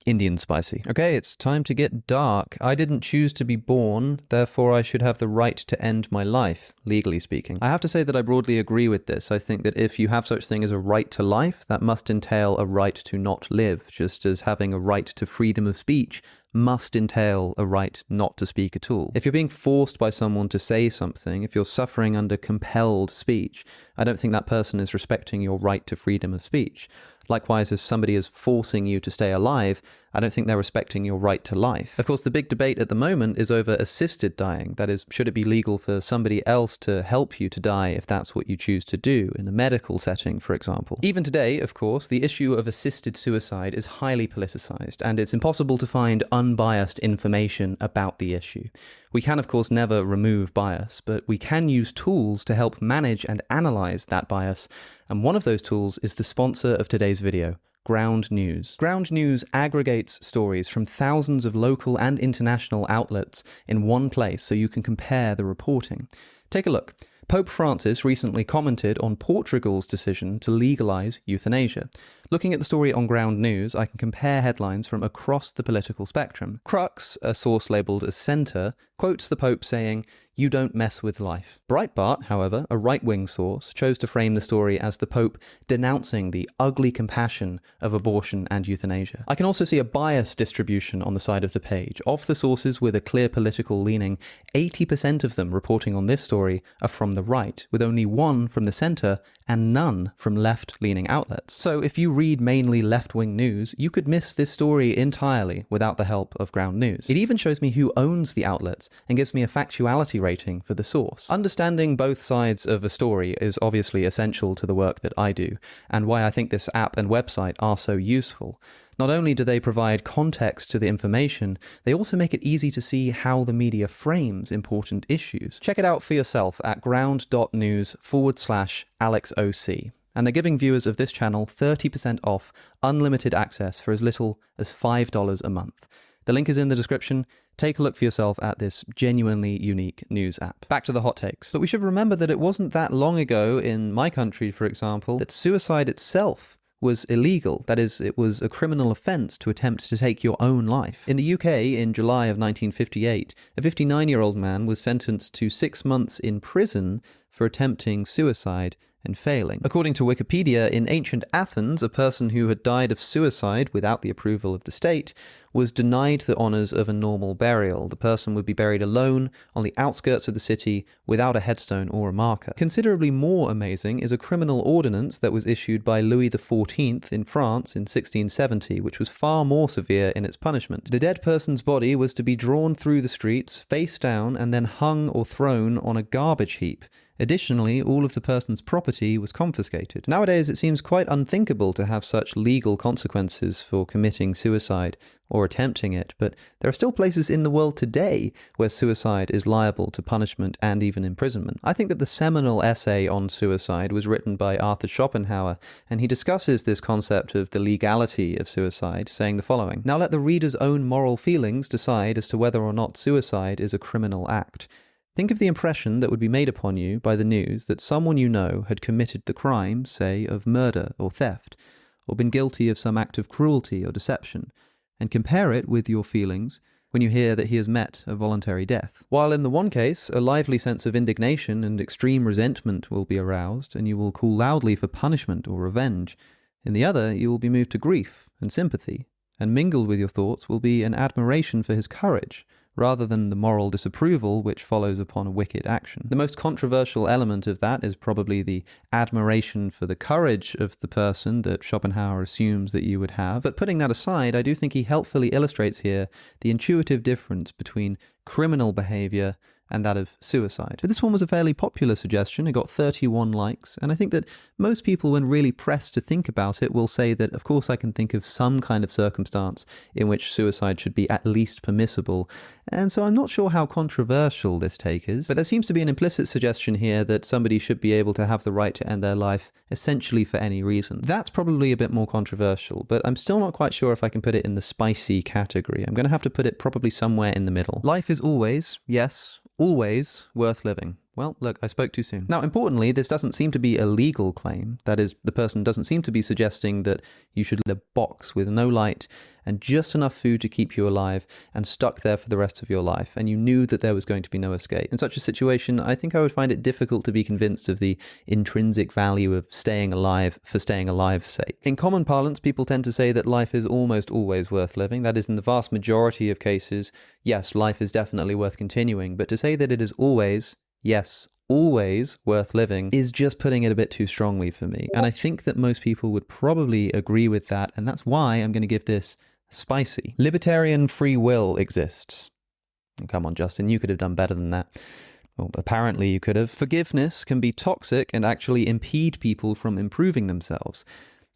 Indian spicy. Okay, it's time to get dark. I didn't choose to be born, therefore I should have the right to end my life, legally speaking. I have to say that I broadly agree with this. I think that if you have such thing as a right to life, that must entail a right to not live, just as having a right to freedom of speech must entail a right not to speak at all. If you're being forced by someone to say something, if you're suffering under compelled speech, I don't think that person is respecting your right to freedom of speech. Likewise, if somebody is forcing you to stay alive, I don't think they're respecting your right to life. Of course, the big debate at the moment is over assisted dying. That is, should it be legal for somebody else to help you to die if that's what you choose to do, in a medical setting, for example. Even today, of course, the issue of assisted suicide is highly politicized, and it's impossible to find unbiased information about the issue. We can, of course, never remove bias, but we can use tools to help manage and analyze that bias, and one of those tools is the sponsor of today's video, Ground News. Ground News aggregates stories from thousands of local and international outlets in one place so you can compare the reporting. Take a look. Pope Francis recently commented on Portugal's decision to legalize euthanasia. Looking at the story on Ground News, I can compare headlines from across the political spectrum. Crux, a source labelled as Centre, quotes the Pope saying, "You don't mess with life." Breitbart, however, a right-wing source, chose to frame the story as the Pope denouncing the ugly compassion of abortion and euthanasia. I can also see a bias distribution on the side of the page. Of the sources with a clear political leaning, 80% of them reporting on this story are from the right, with only one from the centre and none from left-leaning outlets. So if you read mainly left-wing news, you could miss this story entirely without the help of Ground News. It even shows me who owns the outlets and gives me a factuality rating for the source. Understanding both sides of a story is obviously essential to the work that I do, and why I think this app and website are so useful. Not only do they provide context to the information, they also make it easy to see how the media frames important issues. Check it out for yourself at ground.news/AlexOC. And they're giving viewers of this channel 30% off unlimited access for as little as $5 a month. The link is in the description. Take a look for yourself at this genuinely unique news app. Back to the hot takes. But we should remember that it wasn't that long ago, in my country for example, that suicide itself was illegal. That is, it was a criminal offence to attempt to take your own life. In the UK, in July of 1958, a 59-year-old man was sentenced to 6 months in prison for attempting suicide and failing. According to Wikipedia, in ancient Athens, a person who had died of suicide without the approval of the state was denied the honours of a normal burial. The person would be buried alone on the outskirts of the city without a headstone or a marker. Considerably more amazing is a criminal ordinance that was issued by Louis XIV in France in 1670, which was far more severe in its punishment. The dead person's body was to be drawn through the streets, face down, and then hung or thrown on a garbage heap. Additionally, all of the person's property was confiscated. Nowadays, it seems quite unthinkable to have such legal consequences for committing suicide or attempting it, but there are still places in the world today where suicide is liable to punishment and even imprisonment. I think that the seminal essay on suicide was written by Arthur Schopenhauer, and he discusses this concept of the legality of suicide, saying the following: "Now let the reader's own moral feelings decide as to whether or not suicide is a criminal act. Think of the impression that would be made upon you by the news that someone you know had committed the crime, say, of murder or theft, or been guilty of some act of cruelty or deception, and compare it with your feelings when you hear that he has met a voluntary death. While in the one case, a lively sense of indignation and extreme resentment will be aroused, and you will call loudly for punishment or revenge, in the other you will be moved to grief and sympathy, and mingled with your thoughts will be an admiration for his courage, rather than the moral disapproval which follows upon a wicked action. The most controversial element of that is probably the admiration for the courage of the person that Schopenhauer assumes that you would have. But putting that aside, I do think he helpfully illustrates here the intuitive difference between criminal behavior, and that of suicide. But this one was a fairly popular suggestion. It got 31 likes, and I think that most people, when really pressed to think about it, will say that, of course, I can think of some kind of circumstance in which suicide should be at least permissible, and so I'm not sure how controversial this take is, but there seems to be an implicit suggestion here that somebody should be able to have the right to end their life essentially for any reason. That's probably a bit more controversial, but I'm still not quite sure if I can put it in the spicy category. I'm going to have to put it probably somewhere in the middle. Life is always, yes, always worth living. Well, look, I spoke too soon. Now, importantly, this doesn't seem to be a legal claim. That is, the person doesn't seem to be suggesting that you should live in a box with no light and just enough food to keep you alive and stuck there for the rest of your life, and you knew that there was going to be no escape. In such a situation, I think I would find it difficult to be convinced of the intrinsic value of staying alive for staying alive's sake. In common parlance, people tend to say that life is almost always worth living. That is, in the vast majority of cases, yes, life is definitely worth continuing, but to say that it is always, yes, always worth living is just putting it a bit too strongly for me. And I think that most people would probably agree with that, and that's why I'm going to give this spicy. Libertarian free will exists. Come on, Justin, you could have done better than that. Well, apparently you could have. Forgiveness can be toxic and actually impede people from improving themselves.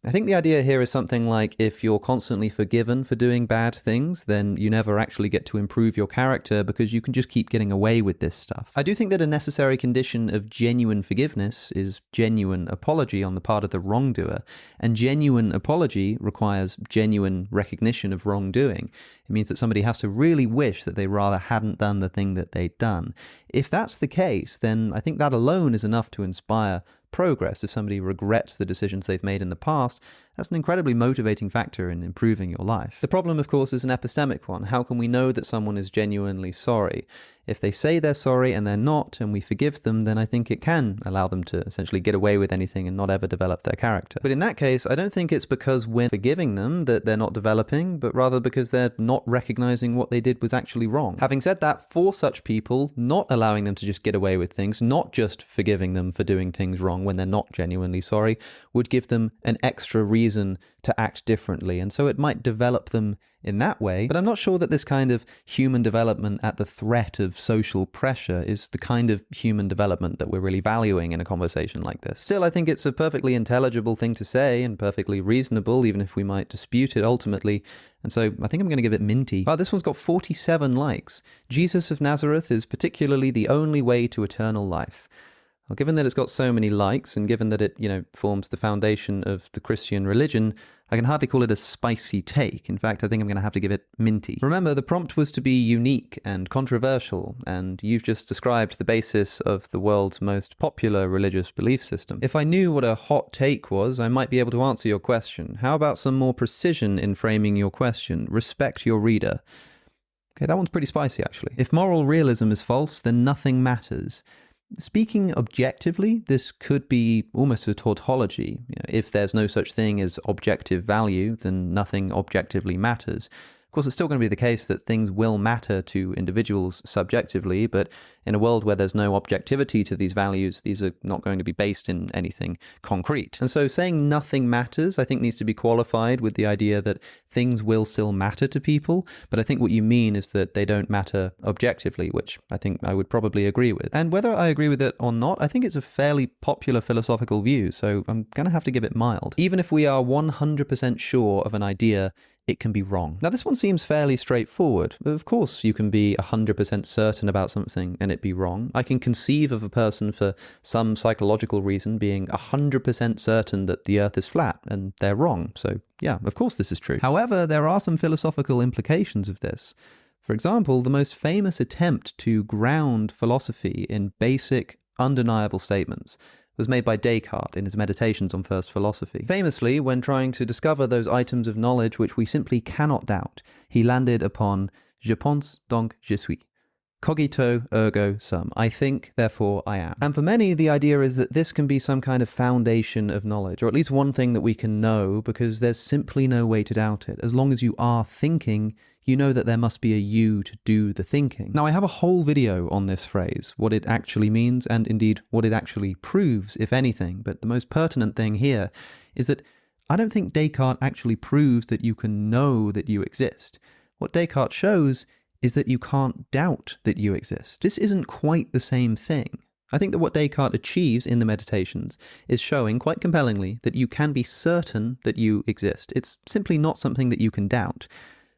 I think the idea here is something like, if you're constantly forgiven for doing bad things, then you never actually get to improve your character because you can just keep getting away with this stuff. I do think that a necessary condition of genuine forgiveness is genuine apology on the part of the wrongdoer, and genuine apology requires genuine recognition of wrongdoing. It means that somebody has to really wish that they rather hadn't done the thing that they'd done. If that's the case, then I think that alone is enough to inspire progress. If somebody regrets the decisions they've made in the past, that's an incredibly motivating factor in improving your life. The problem, of course, is an epistemic one. How can we know that someone is genuinely sorry? If they say they're sorry and they're not, and we forgive them, then I think it can allow them to essentially get away with anything and not ever develop their character. But in that case, I don't think it's because we're forgiving them that they're not developing, but rather because they're not recognizing what they did was actually wrong. Having said that, for such people, not allowing them to just get away with things, not just forgiving them for doing things wrong when they're not genuinely sorry, would give them an extra reason to act differently, and so it might develop them in that way. But I'm not sure that this kind of human development at the threat of social pressure is the kind of human development that we're really valuing in a conversation like this. Still, I think it's a perfectly intelligible thing to say and perfectly reasonable, even if we might dispute it ultimately. And so I think I'm going to give it minty. Wow, this one's got 47 likes. Jesus of Nazareth is particularly the only way to eternal life. Well, given that it's got so many likes, and given that it, forms the foundation of the Christian religion, I can hardly call it a spicy take. In fact, I think I'm going to have to give it minty. Remember, the prompt was to be unique and controversial, and you've just described the basis of the world's most popular religious belief system. If I knew what a hot take was, I might be able to answer your question. How about some more precision in framing your question? Respect your reader. Okay, that one's pretty spicy, actually. If moral realism is false, then nothing matters. Speaking objectively, this could be almost a tautology. If there's no such thing as objective value, then nothing objectively matters. Of course, it's still going to be the case that things will matter to individuals subjectively, but in a world where there's no objectivity to these values, these are not going to be based in anything concrete. And so saying nothing matters, I think, needs to be qualified with the idea that things will still matter to people, but I think what you mean is that they don't matter objectively, which I think I would probably agree with. And whether I agree with it or not, I think it's a fairly popular philosophical view, so I'm going to have to give it mild. Even if we are 100% sure of an idea, it can be wrong. Now, this one seems fairly straightforward. Of course, you can be 100% certain about something and it be wrong. I can conceive of a person for some psychological reason being 100% certain that the Earth is flat, and they're wrong. So, yeah, of course this is true. However, there are some philosophical implications of this. For example, the most famous attempt to ground philosophy in basic, undeniable statements was made by Descartes in his Meditations on First Philosophy. Famously, when trying to discover those items of knowledge which we simply cannot doubt, he landed upon "Je pense, donc je suis." Cogito, ergo sum. I think, therefore I am. And for many, the idea is that this can be some kind of foundation of knowledge, or at least one thing that we can know, because there's simply no way to doubt it. As long as you are thinking, you know that there must be a you to do the thinking. Now, I have a whole video on this phrase, what it actually means, and indeed what it actually proves, if anything. But the most pertinent thing here is that I don't think Descartes actually proves that you can know that you exist. What Descartes shows is that you can't doubt that you exist. This isn't quite the same thing. I think that what Descartes achieves in the Meditations is showing quite compellingly that you can be certain that you exist. It's simply not something that you can doubt.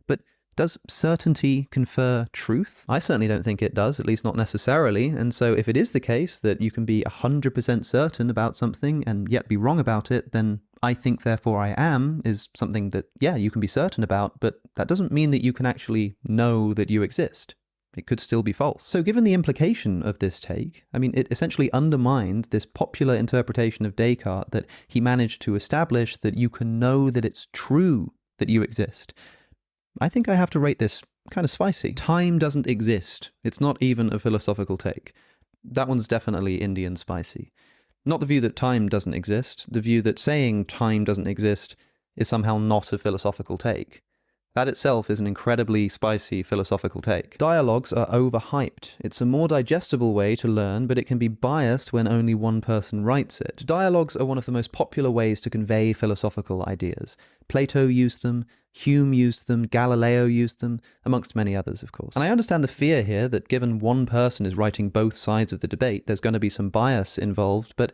But does certainty confer truth? I certainly don't think it does, at least not necessarily, and so if it is the case that you can be 100% certain about something and yet be wrong about it, then I think therefore I am is something that, yeah, you can be certain about, but that doesn't mean that you can actually know that you exist. It could still be false. So given the implication of this take, I mean, it essentially undermines this popular interpretation of Descartes that he managed to establish that you can know that it's true that you exist. I think I have to rate this kind of spicy. Time doesn't exist. It's not even a philosophical take. That one's definitely Indian spicy. Not the view that time doesn't exist, the view that saying time doesn't exist is somehow not a philosophical take. That itself is an incredibly spicy philosophical take. Dialogues are overhyped. It's a more digestible way to learn, but it can be biased when only one person writes it. Dialogues are one of the most popular ways to convey philosophical ideas. Plato used them, Hume used them, Galileo used them, amongst many others, of course. And I understand the fear here that given one person is writing both sides of the debate, there's going to be some bias involved, but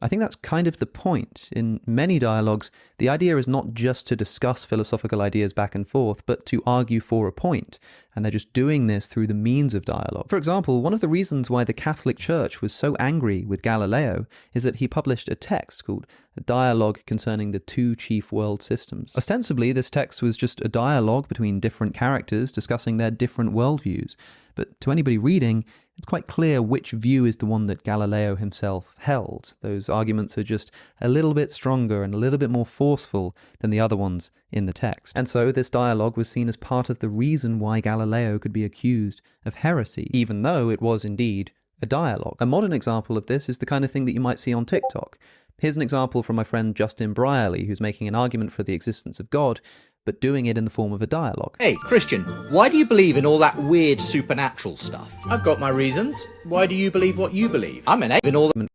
I think that's kind of the point. In many dialogues, the idea is not just to discuss philosophical ideas back and forth, but to argue for a point, and they're just doing this through the means of dialogue. For example, one of the reasons why the Catholic Church was so angry with Galileo is that he published a text called A Dialogue Concerning the Two Chief World Systems. Ostensibly, this text was just a dialogue between different characters discussing their different worldviews, but to anybody reading, it's quite clear which view is the one that Galileo himself held. Those arguments are just a little bit stronger and a little bit more forceful than the other ones in the text. And so this dialogue was seen as part of the reason why Galileo could be accused of heresy, even though it was indeed a dialogue. A modern example of this is the kind of thing that you might see on TikTok. Here's an example from my friend Justin Brierley, who's making an argument for the existence of God, but doing it in the form of a dialogue. Hey, Christian, why do you believe in all that weird supernatural stuff? I've got my reasons. Why do you believe what you believe? I'm an in all the